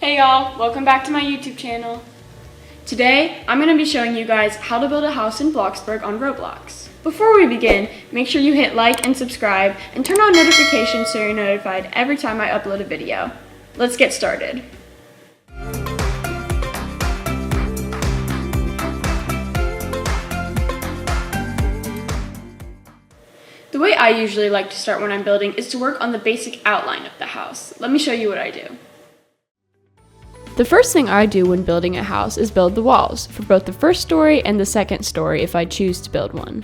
Hey y'all, welcome back to my YouTube channel. Today, I'm going to be showing you guys how to build a house in Bloxburg on Roblox. Before we begin, make sure you hit like and subscribe and turn on notifications so you're notified every time I upload a video. Let's get started. The way I usually like to start when I'm building is to work on the basic outline of the house. Let me show you what I do. The first thing I do when building a house is build the walls, for both the first story and the second story if I choose to build one.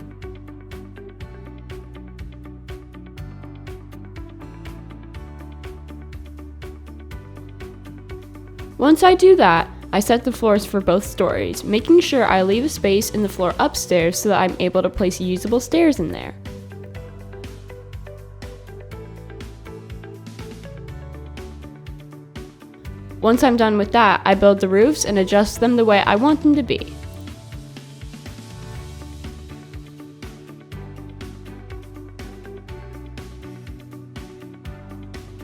Once I do that, I set the floors for both stories, making sure I leave a space in the floor upstairs so that I'm able to place usable stairs in there. Once I'm done with that, I build the roofs and adjust them the way I want them to be.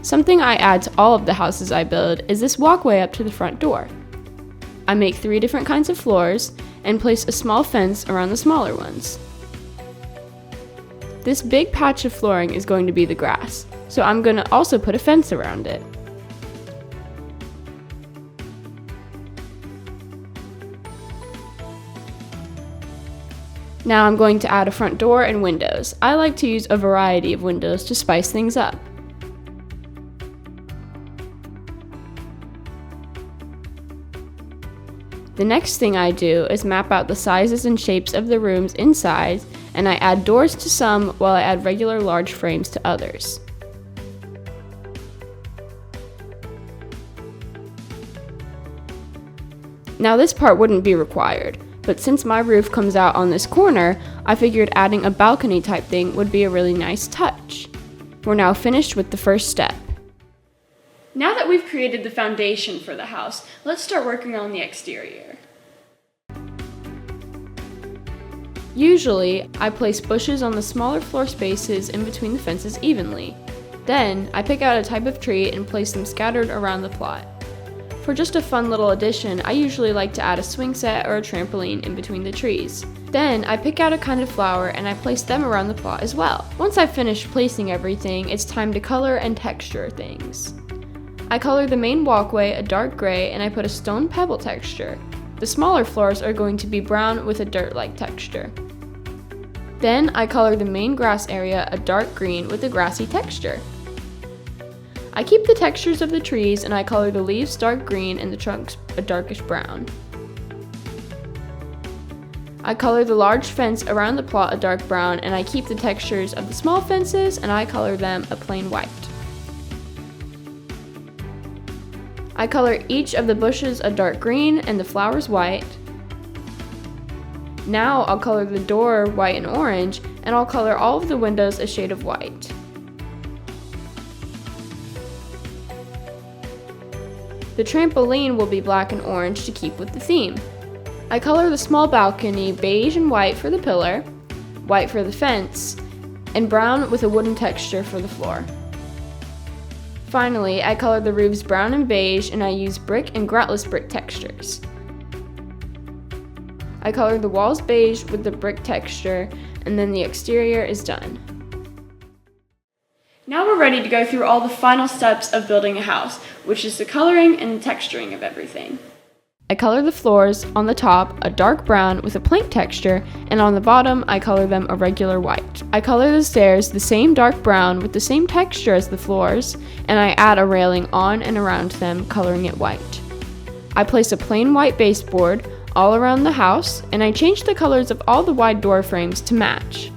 Something I add to all of the houses I build is this walkway up to the front door. I make 3 different kinds of floors and place a small fence around the smaller ones. This big patch of flooring is going to be the grass, so I'm going to also put a fence around it. Now I'm going to add a front door and windows. I like to use a variety of windows to spice things up. The next thing I do is map out the sizes and shapes of the rooms inside, and I add doors to some while I add regular large frames to others. Now this part wouldn't be required, but since my roof comes out on this corner, I figured adding a balcony type thing would be a really nice touch. We're now finished with the first step. Now that we've created the foundation for the house, let's start working on the exterior. Usually, I place bushes on the smaller floor spaces in between the fences evenly. Then, I pick out a type of tree and place them scattered around the plot. For just a fun little addition, I usually like to add a swing set or a trampoline in between the trees. Then, I pick out a kind of flower and I place them around the plot as well. Once I've finished placing everything, it's time to color and texture things. I color the main walkway a dark gray and I put a stone pebble texture. The smaller floors are going to be brown with a dirt-like texture. Then, I color the main grass area a dark green with a grassy texture. I keep the textures of the trees and I color the leaves dark green and the trunks a darkish brown. I color the large fence around the plot a dark brown and I keep the textures of the small fences and I color them a plain white. I color each of the bushes a dark green and the flowers white. Now I'll color the door white and orange and I'll color all of the windows a shade of white. The trampoline will be black and orange to keep with the theme. I color the small balcony beige and white for the pillar, white for the fence, and brown with a wooden texture for the floor. Finally, I color the roofs brown and beige and I use brick and groutless brick textures. I color the walls beige with the brick texture and then the exterior is done. Now we're ready to go through all the final steps of building a house, which is the coloring and the texturing of everything. I color the floors on the top a dark brown with a plank texture, and on the bottom I color them a regular white. I color the stairs the same dark brown with the same texture as the floors, and I add a railing on and around them, coloring it white. I place a plain white baseboard all around the house, and I change the colors of all the wide door frames to match.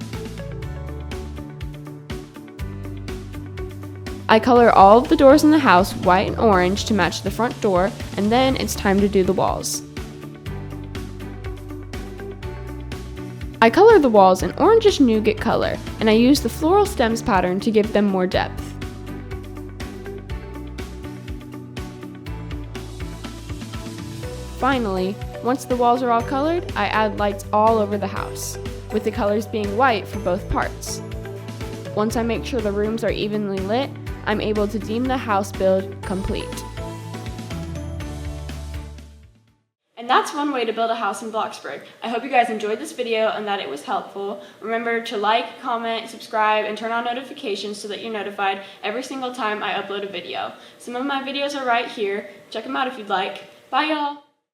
I color all of the doors in the house white and orange to match the front door, and then it's time to do the walls. I color the walls an orangish nougat color, and I use the floral stems pattern to give them more depth. Finally, once the walls are all colored, I add lights all over the house, with the colors being white for both parts. Once I make sure the rooms are evenly lit, I'm able to deem the house build complete. And that's one way to build a house in Bloxburg. I hope you guys enjoyed this video and that it was helpful. Remember to like, comment, subscribe, and turn on notifications so that you're notified every single time I upload a video. Some of my videos are right here. Check them out if you'd like. Bye, y'all!